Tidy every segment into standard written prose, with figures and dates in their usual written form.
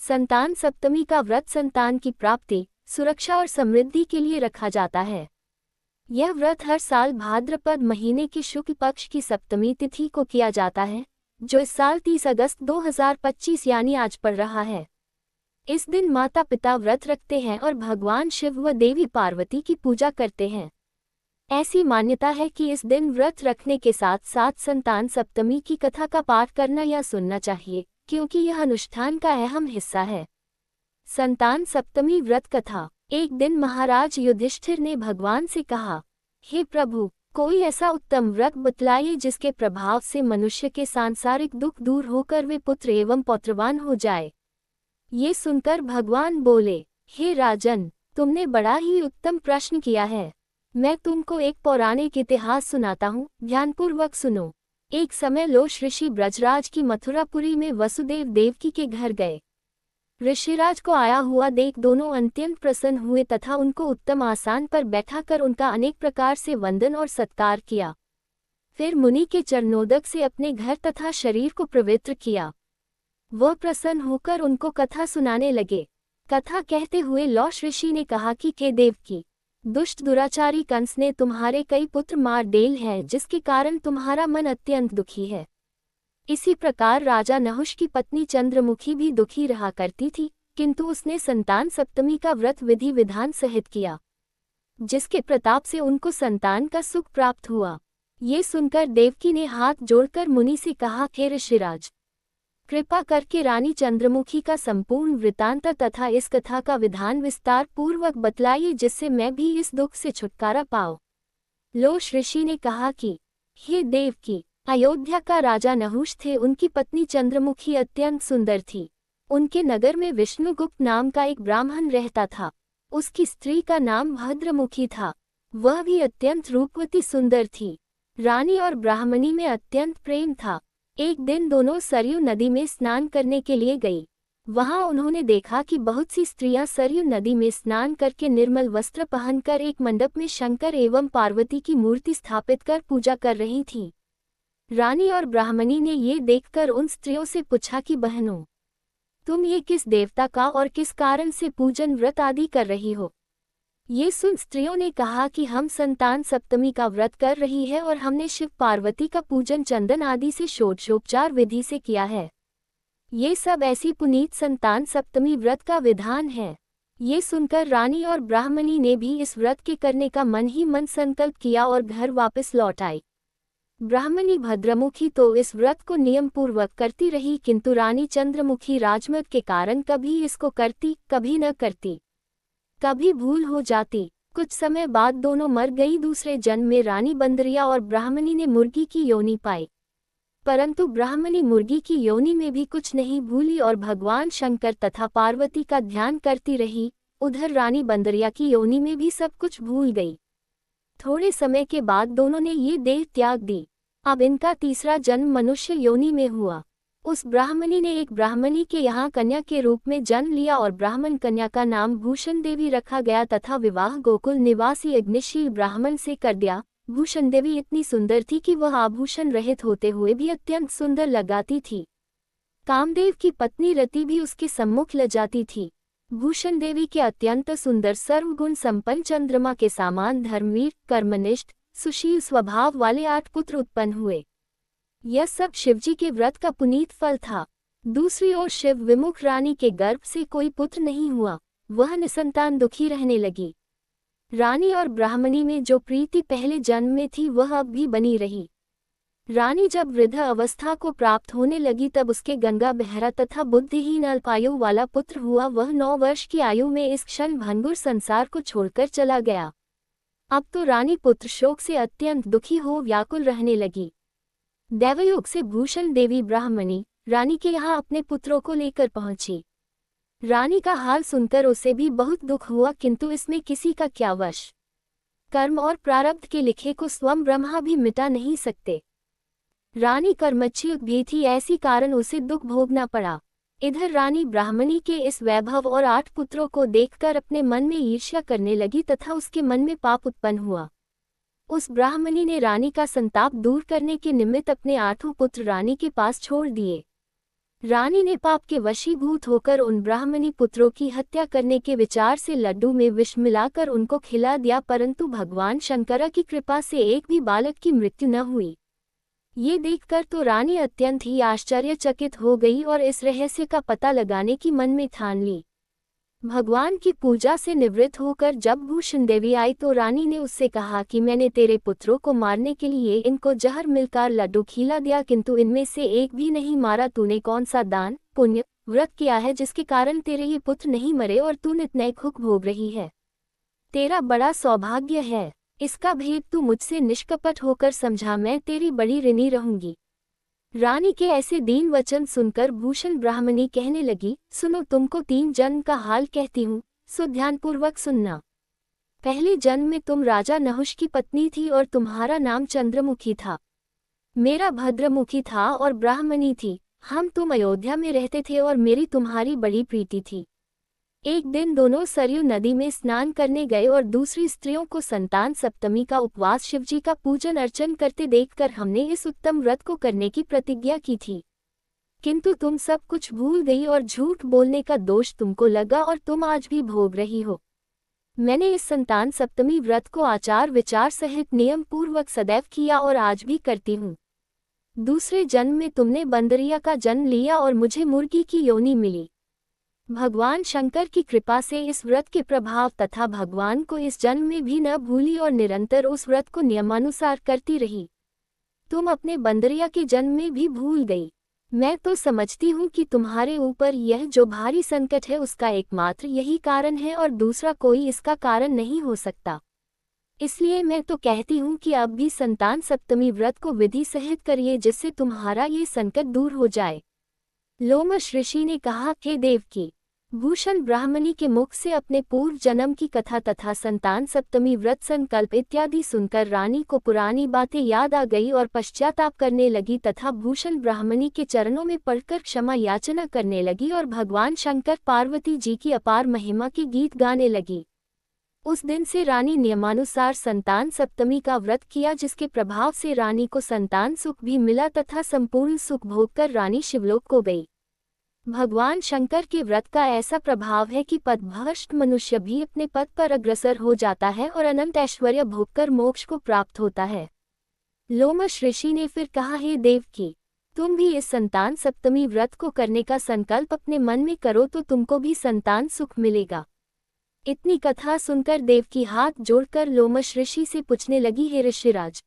संतान सप्तमी का व्रत संतान की प्राप्ति, सुरक्षा और समृद्धि के लिए रखा जाता है। यह व्रत हर साल भाद्रपद महीने की शुक्ल पक्ष की सप्तमी तिथि को किया जाता है, जो इस साल 30 अगस्त 2025 यानी आज पड़ रहा है। इस दिन माता पिता व्रत रखते हैं और भगवान शिव व देवी पार्वती की पूजा करते हैं। ऐसी मान्यता है कि इस दिन व्रत रखने के साथ साथ संतान सप्तमी की कथा का पाठ करना या सुनना चाहिए, क्योंकि यह अनुष्ठान का अहम हिस्सा है। संतान सप्तमी व्रत कथा। एक दिन महाराज युधिष्ठिर ने भगवान से कहा, हे प्रभु, कोई ऐसा उत्तम व्रत बतलाइए जिसके प्रभाव से मनुष्य के सांसारिक दुख दूर होकर वे पुत्र एवं पौत्रवान हो जाए। ये सुनकर भगवान बोले, हे राजन, तुमने बड़ा ही उत्तम प्रश्न किया है। मैं तुमको एक पौराणिक इतिहास सुनाता हूँ, ध्यानपूर्वक सुनो। एक समय लोश ऋषि ब्रजराज की मथुरापुरी में वसुदेव देवकी के घर गए। ऋषिराज को आया हुआ देख दोनों अत्यंत प्रसन्न हुए तथा उनको उत्तम आसन पर बैठाकर उनका अनेक प्रकार से वंदन और सत्कार किया। फिर मुनि के चरणोदक से अपने घर तथा शरीर को पवित्र किया। वह प्रसन्न होकर उनको कथा सुनाने लगे। कथा कहते हुए लौश ऋषि ने कहा कि हे देवकी, दुष्ट दुराचारी कंस ने तुम्हारे कई पुत्र मार डाले हैं, जिसके कारण तुम्हारा मन अत्यंत दुखी है। इसी प्रकार राजा नहुष की पत्नी चंद्रमुखी भी दुखी रहा करती थी, किंतु उसने संतान सप्तमी का व्रत विधि विधान सहित किया, जिसके प्रताप से उनको संतान का सुख प्राप्त हुआ। ये सुनकर देवकी ने हाथ जोड़कर मुनि से कहा, हे ऋषिराज, कृपा करके रानी चंद्रमुखी का संपूर्ण वृत्तांत तथा इस कथा का विधान विस्तार पूर्वक बतलाइए, जिससे मैं भी इस दुख से छुटकारा पाऊं। लोश ऋषि ने कहा कि हे देवकी, अयोध्या का राजा नहुष थे। उनकी पत्नी चंद्रमुखी अत्यंत सुंदर थी। उनके नगर में विष्णुगुप्त नाम का एक ब्राह्मण रहता था। उसकी स्त्री का नाम भद्रमुखी था। वह भी अत्यंत रूपवती सुंदर थी। रानी और ब्राह्मणी में अत्यंत प्रेम था। एक दिन दोनों सरयू नदी में स्नान करने के लिए गई। वहां उन्होंने देखा कि बहुत सी स्त्रियां सरयू नदी में स्नान करके निर्मल वस्त्र पहनकर एक मंडप में शंकर एवं पार्वती की मूर्ति स्थापित कर पूजा कर रही थीं। रानी और ब्राह्मणी ने ये देखकर उन स्त्रियों से पूछा कि बहनों, तुम ये किस देवता का और किस कारण से पूजन व्रत आदि कर रही हो? ये सुन स्त्रियों ने कहा कि हम संतान सप्तमी का व्रत कर रही है और हमने शिव पार्वती का पूजन चंदन आदि से षोडशोपचार विधि से किया है। ये सब ऐसी पुनीत संतान सप्तमी व्रत का विधान है। ये सुनकर रानी और ब्राह्मणी ने भी इस व्रत के करने का मन ही मन संकल्प किया और घर वापस लौट आई। ब्राह्मणी भद्रमुखी तो इस व्रत को नियम पूर्वक करती रही, किंतु रानी चंद्रमुखी राजमद के कारण कभी इसको करती, कभी न करती, कभी भूल हो जाती। कुछ समय बाद दोनों मर गई। दूसरे जन्म में रानी बंदरिया और ब्राह्मणी ने मुर्गी की योनि पाई, परंतु ब्राह्मणी मुर्गी की योनि में भी कुछ नहीं भूली और भगवान शंकर तथा पार्वती का ध्यान करती रही। उधर रानी बंदरिया की योनि में भी सब कुछ भूल गई। थोड़े समय के बाद दोनों ने ये देह त्याग दी। अब इनका तीसरा जन्म मनुष्य योनि में हुआ। उस ब्राह्मणी ने एक ब्राह्मणी के यहाँ कन्या के रूप में जन्म लिया और ब्राह्मण कन्या का नाम भूषण देवी रखा गया तथा विवाह गोकुल निवासी अग्निशील ब्राह्मण से कर दिया। भूषण देवी इतनी सुंदर थी कि वह आभूषण रहित होते हुए भी अत्यंत सुंदर लगाती थी। कामदेव की पत्नी रति भी उसके सम्मुख लजाती थी। भूषण देवी के अत्यंत सुंदर सर्वगुण संपन्न चंद्रमा के समान धर्मवीर, कर्मनिष्ठ, सुशील स्वभाव वाले 8 पुत्र उत्पन्न हुए। यह सब शिवजी के व्रत का पुनीत फल था। दूसरी ओर शिव विमुख रानी के गर्भ से कोई पुत्र नहीं हुआ। वह निसंतान दुखी रहने लगी। रानी और ब्राह्मणी में जो प्रीति पहले जन्म में थी वह अब भी बनी रही। रानी जब वृद्ध अवस्था को प्राप्त होने लगी तब उसके गंगा बहरा तथा बुद्धिहीन अल्पायु वाला पुत्र हुआ। वह 9 वर्ष की आयु में इस क्षण भंगुर संसार को छोड़कर चला गया। अब तो रानी पुत्र शोक से अत्यंत दुखी हो व्याकुल रहने लगी। दैवयोग से भूषण देवी ब्राह्मणी रानी के यहाँ अपने पुत्रों को लेकर पहुंची। रानी का हाल सुनकर उसे भी बहुत दुख हुआ, किंतु इसमें किसी का क्या वश। कर्म और प्रारब्ध के लिखे को स्वयं ब्रह्मा भी मिटा नहीं सकते। रानी कर्मच्युत भी थी, ऐसी कारण उसे दुख भोगना पड़ा। इधर रानी ब्राह्मणी के इस वैभव और 8 पुत्रों को देखकर अपने मन में ईर्ष्या करने लगी तथा उसके मन में पाप उत्पन्न हुआ। उस ब्राह्मणी ने रानी का संताप दूर करने के निमित्त अपने 8 पुत्र रानी के पास छोड़ दिए। रानी ने पाप के वशीभूत होकर उन ब्राह्मणी पुत्रों की हत्या करने के विचार से लड्डू में विष मिलाकर उनको खिला दिया, परंतु भगवान शंकर की कृपा से एक भी बालक की मृत्यु न हुई। ये देखकर तो रानी अत्यंत ही आश्चर्यचकित हो गई और इस रहस्य का पता लगाने की मन में ठान ली। भगवान की पूजा से निवृत्त होकर जब भूषण देवी आई तो रानी ने उससे कहा कि मैंने तेरे पुत्रों को मारने के लिए इनको जहर मिलकर लड्डू खिला दिया, किंतु इनमें से एक भी नहीं मारा। तूने कौन सा दान पुण्य व्रत किया है जिसके कारण तेरे ये पुत्र नहीं मरे और तू नित सुख भोग रही है? तेरा बड़ा सौभाग्य है। इसका भेद तू मुझसे निष्कपट होकर समझा, मैं तेरी बड़ी ऋणी रहूंगी। रानी के ऐसे दीन वचन सुनकर भूषण ब्राह्मणी कहने लगी, सुनो, तुमको 3 जन्म का हाल कहती हूँ, सो ध्यानपूर्वक सुनना। पहले जन्म में तुम राजा नहुष की पत्नी थी और तुम्हारा नाम चंद्रमुखी था। मेरा भद्रमुखी था और ब्राह्मणी थी। तुम अयोध्या में रहते थे और मेरी तुम्हारी बड़ी प्रीति थी। एक दिन दोनों सरयू नदी में स्नान करने गए और दूसरी स्त्रियों को संतान सप्तमी का उपवास शिवजी का पूजन अर्चन करते देखकर हमने इस उत्तम व्रत को करने की प्रतिज्ञा की थी, किंतु तुम सब कुछ भूल गई और झूठ बोलने का दोष तुमको लगा और तुम आज भी भोग रही हो। मैंने इस संतान सप्तमी व्रत को आचार विचार सहित नियम पूर्वक सदैव किया और आज भी करती हूँ। दूसरे जन्म में तुमने बंदरिया का जन्म लिया और मुझे मुर्गी की योनि मिली। भगवान शंकर की कृपा से इस व्रत के प्रभाव तथा भगवान को इस जन्म में भी न भूली और निरंतर उस व्रत को नियमानुसार करती रही। तुम अपने बंदरिया के जन्म में भी भूल गई। मैं तो समझती हूँ कि तुम्हारे ऊपर यह जो भारी संकट है उसका एकमात्र यही कारण है और दूसरा कोई इसका कारण नहीं हो सकता। इसलिए मैं तो कहती हूँ कि अब भी संतान सप्तमी व्रत को विधि सहित करिए, जिससे तुम्हारा ये संकट दूर हो जाए। लोमश ऋषि ने कहा, हे देवकी, भूषण ब्राह्मणी के मुख से अपने पूर्व जन्म की कथा तथा संतान सप्तमी व्रत संकल्प इत्यादि सुनकर रानी को पुरानी बातें याद आ गई और पश्चाताप करने लगी तथा भूषण ब्राह्मणी के चरणों में पड़कर क्षमा याचना करने लगी और भगवान शंकर पार्वती जी की अपार महिमा के गीत गाने लगी। उस दिन से रानी नियमानुसार संतान सप्तमी का व्रत किया, जिसके प्रभाव से रानी को संतान सुख भी मिला तथा संपूर्ण सुख भोगकर रानी शिवलोक को गई। भगवान शंकर के व्रत का ऐसा प्रभाव है कि पदभ्रष्ट मनुष्य भी अपने पद पर अग्रसर हो जाता है और अनंत ऐश्वर्य भोगकर मोक्ष को प्राप्त होता है। लोमश ऋषि ने फिर कहा, हे देवकी, तुम भी इस संतान सप्तमी व्रत को करने का संकल्प अपने मन में करो तो तुमको भी संतान सुख मिलेगा। इतनी कथा सुनकर देवकी हाथ जोड़कर लोमश ऋषि से पूछने लगी, हे ऋषिराज,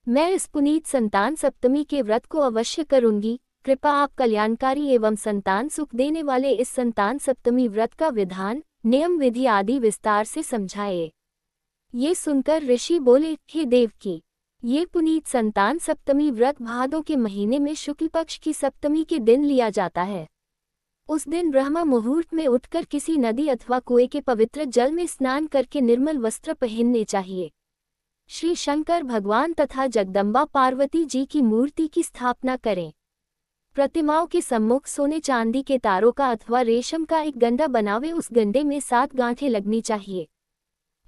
मैं इस पुनीत संतान सप्तमी के व्रत को अवश्य करूंगी। कृपा आप कल्याणकारी एवं संतान सुख देने वाले इस संतान सप्तमी व्रत का विधान, नियम, विधि आदि विस्तार से समझाए। ये सुनकर ऋषि बोले, हे देवकी, ये पुनीत संतान सप्तमी व्रत भादों के महीने में शुक्ल पक्ष की सप्तमी के दिन लिया जाता है। उस दिन ब्रह्म मुहूर्त में उठकर किसी नदी अथवा कुएं के पवित्र जल में स्नान करके निर्मल वस्त्र पहनने चाहिए। श्री शंकर भगवान तथा जगदम्बा पार्वती जी की मूर्ति की स्थापना करें। प्रतिमाओं के सम्मुख सोने चांदी के तारों का अथवा रेशम का एक गंडा बनावे, उस गंडे में 7 गांठें लगनी चाहिए।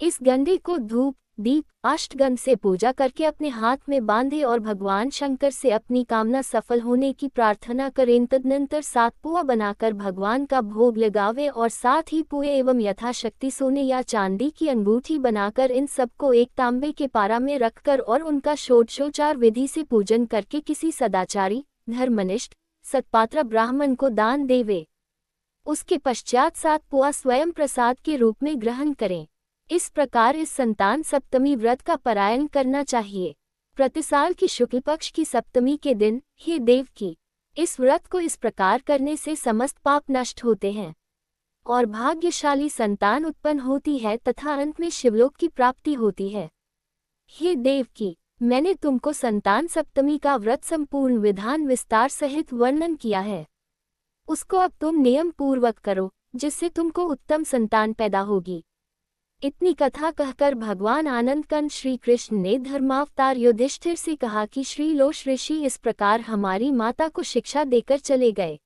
इस गंडे को धूप, दीप, अष्टगंध से पूजा करके अपने हाथ में बांधे और भगवान शंकर से अपनी कामना सफल होने की प्रार्थना करें। तदनंतर 7 पुआ बनाकर भगवान का भोग लगावे और साथ ही पुए एवं यथाशक्ति सोने या चांदी की अंगूठी बनाकर इन सबको एक तांबे के पारा में रखकर और उनका षोडशोपचार विधि से पूजन करके किसी सदाचारी, धर्मनिष्ठ, सत्पात्र ब्राह्मण को दान देवे। उसके पश्चात 7 पुआ स्वयं प्रसाद के रूप में ग्रहण करें। इस प्रकार इस संतान सप्तमी व्रत का पारायण करना चाहिए। प्रतिसाल की शुक्ल पक्ष की सप्तमी के दिन, हे देवकी, इस व्रत को इस प्रकार करने से समस्त पाप नष्ट होते हैं और भाग्यशाली संतान उत्पन्न होती है तथा अंत में शिवलोक की प्राप्ति होती है। हे देवकी, मैंने तुमको संतान सप्तमी का व्रत संपूर्ण विधान विस्तार सहित वर्णन किया है। उसको अब तुम नियम पूर्वक करो, जिससे तुमको उत्तम संतान पैदा होगी। इतनी कथा कहकर भगवान आनंद कंद श्री कृष्ण ने धर्मावतार युधिष्ठिर से कहा कि श्री लोश ऋषि इस प्रकार हमारी माता को शिक्षा देकर चले गए।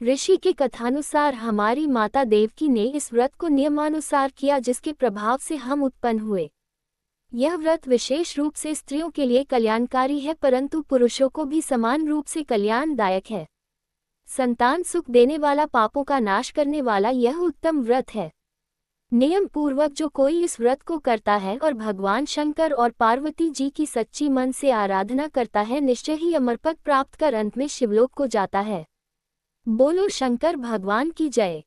ऋषि के कथानुसार हमारी माता देवकी ने इस व्रत को नियमानुसार किया, जिसके प्रभाव से हम उत्पन्न हुए। यह व्रत विशेष रूप से स्त्रियों के लिए कल्याणकारी है, परंतु पुरुषों को भी समान रूप से कल्याणदायक है। संतान सुख देने वाला, पापों का नाश करने वाला यह उत्तम व्रत है। नियम पूर्वक जो कोई इस व्रत को करता है और भगवान शंकर और पार्वती जी की सच्ची मन से आराधना करता है, निश्चय ही अमरपद प्राप्त कर अंत में शिवलोक को जाता है। बोलो शंकर भगवान की जय।